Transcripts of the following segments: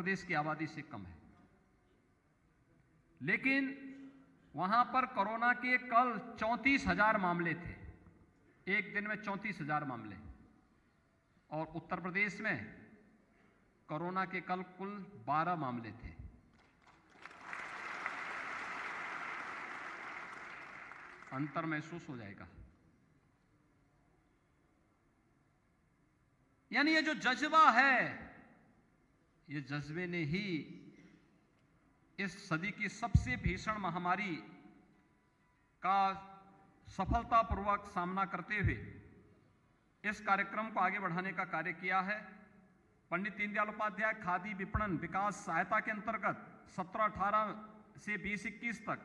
प्रदेश की आबादी से कम है, लेकिन वहां पर कोरोना के कल 34,000 मामले थे, एक दिन में 34,000 मामले। और उत्तर प्रदेश में कोरोना के कल कुल 12 मामले थे। अंतर महसूस हो जाएगा। यानी ये जो जज्बा है, ये जज्बे ने ही इस सदी की सबसे भीषण महामारी का सफलतापूर्वक सामना करते हुए इस कार्यक्रम को आगे बढ़ाने का कार्य किया है। पंडित दीनदयाल उपाध्याय खादी विपणन विकास सहायता के अंतर्गत 17-18 से 20-21 तक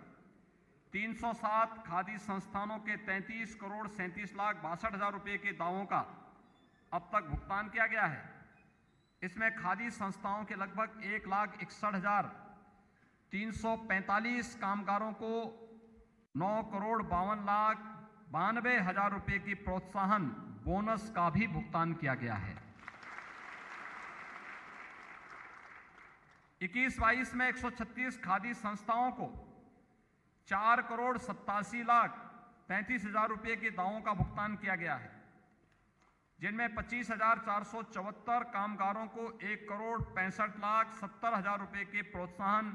307 खादी संस्थानों के 33 करोड़ 37 लाख 62 हजार रुपये के दावों का अब तक भुगतान किया गया है। इसमें खादी संस्थाओं के लगभग 1,61,345 कामगारों को 9 करोड़ 52 लाख 92 हजार रुपये की प्रोत्साहन बोनस का भी भुगतान किया गया है। 21-22 में 136 खादी संस्थाओं को 4 करोड़ 87 लाख 35 हजार रुपये के दावों का भुगतान किया गया है, जिनमें 25,474 कामगारों को 1 करोड़ 65 लाख 70 हजार रुपये के प्रोत्साहन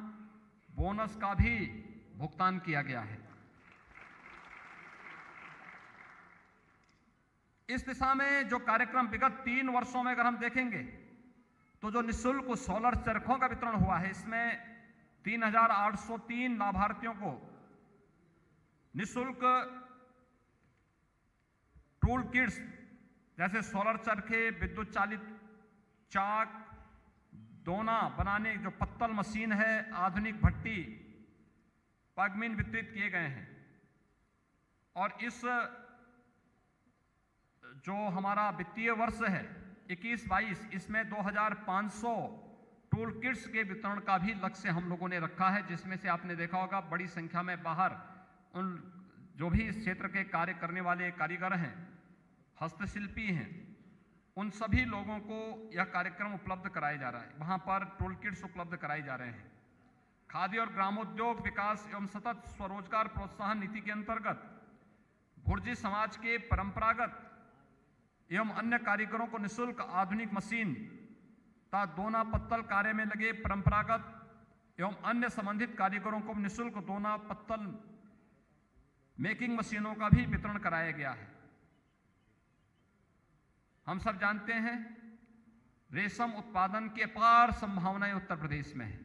बोनस का भी भुगतान किया गया है। इस दिशा में जो कार्यक्रम विगत 3 वर्षों में अगर हम देखेंगे तो जो निःशुल्क सोलर चरखों का वितरण हुआ है, इसमें 3,803 लाभार्थियों को निःशुल्क टूल किट्स जैसे सोलर चरखे, विद्युत चालित चाक, दोना बनाने जो पत्तल मशीन है, आधुनिक भट्टी, पगमिन वितरित किए गए हैं। और इस जो हमारा वित्तीय वर्ष है 21-22, इसमें 2,500 टूल किट्स के वितरण का भी लक्ष्य हम लोगों ने रखा है, जिसमें से आपने देखा होगा बड़ी संख्या में बाहर उन जो भी इस क्षेत्र के कार्य करने वाले कारीगर हैं, हस्तशिल्पी हैं, उन सभी लोगों को यह कार्यक्रम उपलब्ध कराया जा रहा है। वहां पर टूल किट्स उपलब्ध कराए जा रहे हैं। खादी और ग्रामोद्योग विकास एवं सतत स्वरोजगार प्रोत्साहन नीति के अंतर्गत भुर्जी समाज के परंपरागत एवं अन्य कारीगरों को निःशुल्क आधुनिक मशीन तथा दोना पत्तल कार्य में लगे परंपरागत एवं अन्य संबंधित कारीगरों को निःशुल्क दोना पत्तल मेकिंग मशीनों का भी वितरण कराया गया है। हम सब जानते हैं रेशम उत्पादन की अपार संभावनाएं उत्तर प्रदेश में है।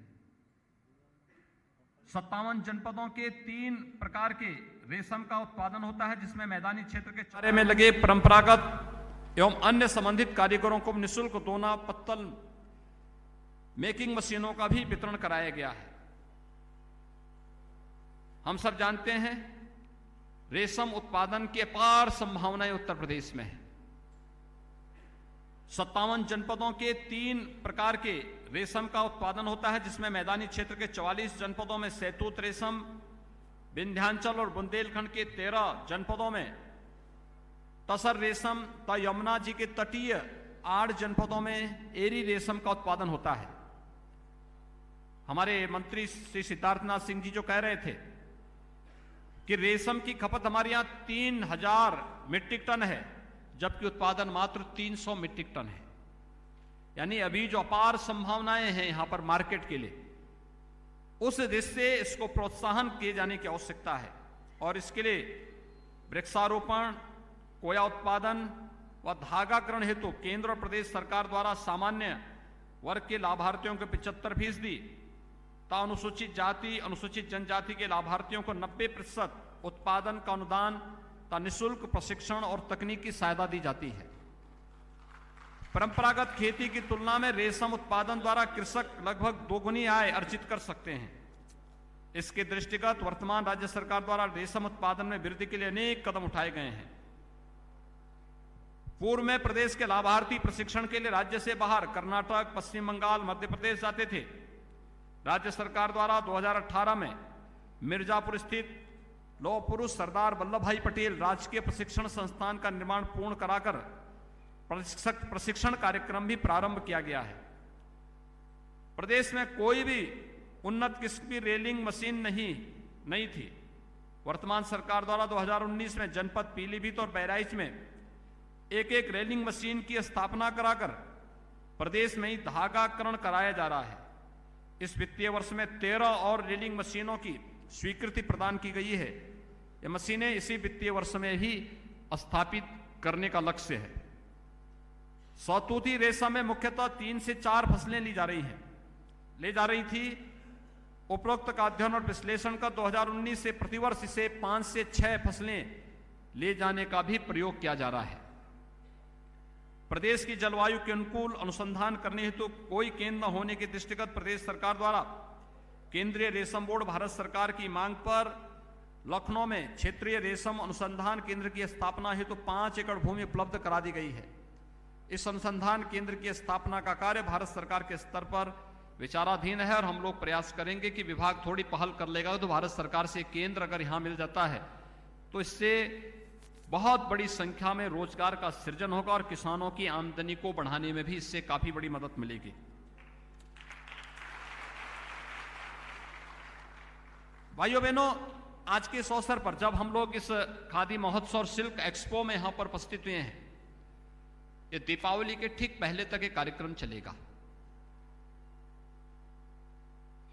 57 जनपदों के 3 प्रकार के रेशम का उत्पादन होता है, जिसमें मैदानी क्षेत्र के कार्य में लगे परंपरागत एवं अन्य संबंधित कारीगरों को निःशुल्क दोना पत्तल मेकिंग मशीनों का भी वितरण कराया गया है। हम सब जानते हैं रेशम उत्पादन की अपार संभावनाएं उत्तर प्रदेश में है। 57 जनपदों के 3 प्रकार के रेशम का उत्पादन होता है, जिसमें मैदानी क्षेत्र के 44 जनपदों में शहतूत रेशम, विंध्याचल और बुंदेलखंड के 13 जनपदों में तसर रेशम तथा यमुना जी के तटीय 8 जनपदों में एरी रेशम का उत्पादन होता है। हमारे मंत्री श्री सिद्धार्थनाथ सिंह जी जो कह रहे थे कि रेशम की खपत हमारे यहां 3,000 मीट्रिक टन है, जबकि उत्पादन मात्र 300 मीट्रिक टन है। यानी अभी जो अपार संभावनाएं हैं यहां पर मार्केट के लिए, उस दृष्टि से इसको प्रोत्साहन किए जाने की आवश्यकता है। और इसके लिए वृक्षारोपण, कोया उत्पादन व धागाकरण हेतु केंद्र और प्रदेश सरकार द्वारा सामान्य वर्ग के लाभार्थियों को 75% तथा अनुसूचित जाति, अनुसूचित जनजाति के लाभार्थियों को 90% उत्पादन का अनुदान तथा निःशुल्क प्रशिक्षण और तकनीकी सहायता दी जाती है। परंपरागत खेती की तुलना में रेशम उत्पादन द्वारा कृषक लगभग 2 गुनी आय अर्जित कर सकते हैं। इसके दृष्टिगत वर्तमान राज्य सरकार द्वारा रेशम उत्पादन में वृद्धि के लिए अनेक कदम उठाए गए हैं। पूर्व में प्रदेश के लाभार्थी प्रशिक्षण के लिए राज्य से बाहर कर्नाटक, पश्चिम बंगाल, मध्य प्रदेश जाते थे। राज्य सरकार द्वारा 2018 में मिर्जापुर स्थित लौह पुरुष सरदार वल्लभ भाई पटेल राजकीय प्रशिक्षण संस्थान का निर्माण पूर्ण कराकर प्रशिक्षण कार्यक्रम भी प्रारंभ किया गया है। प्रदेश में कोई भी उन्नत किस्म की रेलिंग मशीन नहीं थी। वर्तमान सरकार द्वारा 2019 में जनपद पीलीभीत और बहराइच में एक एक रेलिंग मशीन की स्थापना कराकर प्रदेश में ही धागाकरण कराया जा रहा है। इस वित्तीय वर्ष में 13 और रेलिंग मशीनों की स्वीकृति प्रदान की गई है। ये मशीनें इसी वित्तीय वर्ष में ही स्थापित करने का लक्ष्य है। सौतूती रेशम में मुख्यतः 3 से 4 फसलें ली जा रही थी। उपरोक्त का अध्ययन और विश्लेषण का 2019 से प्रतिवर्ष इसे 5 से 6 फसलें ले जाने का भी प्रयोग किया जा रहा है। प्रदेश की जलवायु के अनुकूल अनुसंधान करने हेतु कोई केंद्र न होने के दृष्टिगत प्रदेश सरकार द्वारा केंद्रीय रेशम बोर्ड भारत सरकार की मांग पर लखनऊ में क्षेत्रीय रेशम अनुसंधान केंद्र की स्थापना हेतु 5 एकड़ भूमि उपलब्ध करा दी गई है। इस अनुसंधान केंद्र की स्थापना का कार्य भारत सरकार के स्तर पर विचाराधीन है और हम लोग प्रयास करेंगे कि विभाग थोड़ी पहल कर लेगा तो भारत सरकार से केंद्र अगर यहां मिल जाता है तो इससे बहुत बड़ी संख्या में रोजगार का सृजन होगा और किसानों की आमदनी को बढ़ाने में भी इससे काफी बड़ी मदद मिलेगी। भाइयों बहनों, आज के इस अवसर पर जब हम लोग इस खादी महोत्सव और सिल्क एक्सपो में यहां पर उपस्थित हुए हैं, ये दीपावली के ठीक पहले तक एक कार्यक्रम चलेगा।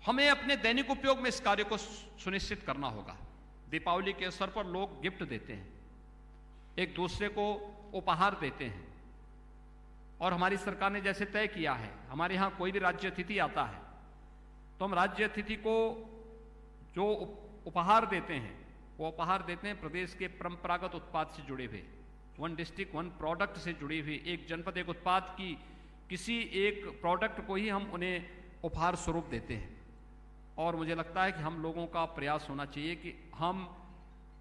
हमें अपने दैनिक उपयोग में इस कार्य को सुनिश्चित करना होगा। दीपावली के अवसर पर लोग गिफ्ट देते हैं, एक दूसरे को उपहार देते हैं और हमारी सरकार ने जैसे तय किया है, हमारे यहां कोई भी राज्य अतिथि आता है तो हम राज्य अतिथि को जो उपहार देते हैं वो उपहार देते हैं प्रदेश के परंपरागत उत्पाद से जुड़े हुए, वन डिस्ट्रिक्ट वन प्रोडक्ट से जुड़ी हुई, एक जनपद एक उत्पाद की किसी एक प्रोडक्ट को ही हम उन्हें उपहार स्वरूप देते हैं। और मुझे लगता है कि हम लोगों का प्रयास होना चाहिए कि हम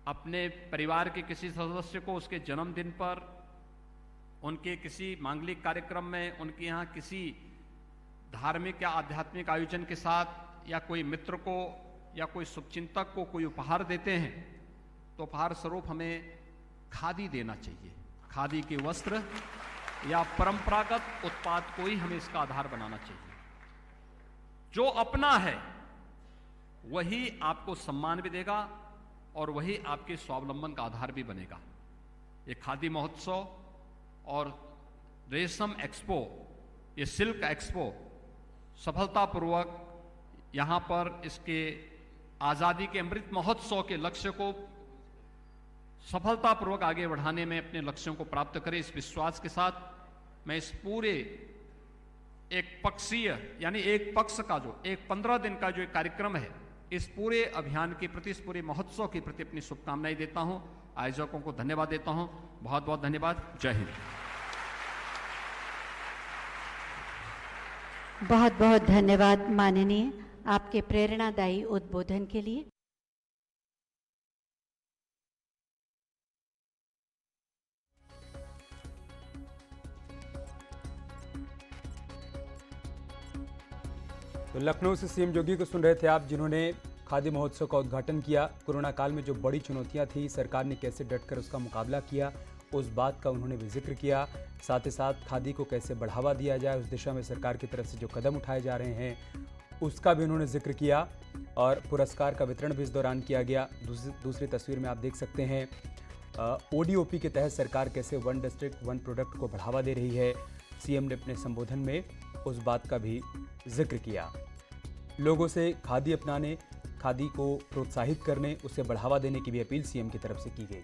अपने परिवार के किसी सदस्य को उसके जन्मदिन पर, उनके किसी मांगलिक कार्यक्रम में, उनके यहाँ किसी धार्मिक या आध्यात्मिक आयोजन के साथ या कोई मित्र को या कोई शुभचिंतक को कोई उपहार देते हैं तो उपहार स्वरूप हमें खादी देना चाहिए। खादी के वस्त्र या परंपरागत उत्पाद को ही हमें इसका आधार बनाना चाहिए। जो अपना है वही आपको सम्मान भी देगा और वही आपके स्वावलंबन का आधार भी बनेगा। ये खादी महोत्सव और रेशम एक्सपो, ये सिल्क एक्सपो सफलतापूर्वक यहाँ पर इसके आज़ादी के अमृत महोत्सव के लक्ष्य को सफलतापूर्वक आगे बढ़ाने में अपने लक्ष्यों को प्राप्त करें, इस विश्वास के साथ मैं इस पूरे एक पक्षीय यानी एक पक्ष का जो एक 15 दिन का जो एक कार्यक्रम है, इस पूरे अभियान के प्रति, इस पूरे महोत्सव के प्रति अपनी शुभकामनाएं देता हूं। आयोजकों को धन्यवाद देता हूं। बहुत बहुत धन्यवाद। जय हिंद। बहुत बहुत धन्यवाद माननीय, आपके प्रेरणादायी उद्बोधन के लिए। तो लखनऊ से सीएम योगी को सुन रहे थे आप, जिन्होंने खादी महोत्सव का उद्घाटन किया। कोरोना काल में जो बड़ी चुनौतियां थी, सरकार ने कैसे डटकर उसका मुकाबला किया, उस बात का उन्होंने भी जिक्र किया। साथ ही साथ खादी को कैसे बढ़ावा दिया जाए, उस दिशा में सरकार की तरफ से जो कदम उठाए जा रहे हैं उसका भी उन्होंने जिक्र किया। और पुरस्कार का वितरण भी इस दौरान किया गया। दूसरी तस्वीर में आप देख सकते हैं ODOP के तहत सरकार कैसे वन डिस्ट्रिक्ट वन प्रोडक्ट को बढ़ावा दे रही है। सीएम ने अपने संबोधन में उस बात का भी जिक्र किया। लोगों से खादी अपनाने, खादी को प्रोत्साहित करने, उसे बढ़ावा देने की भी अपील सीएम की तरफ से की गई।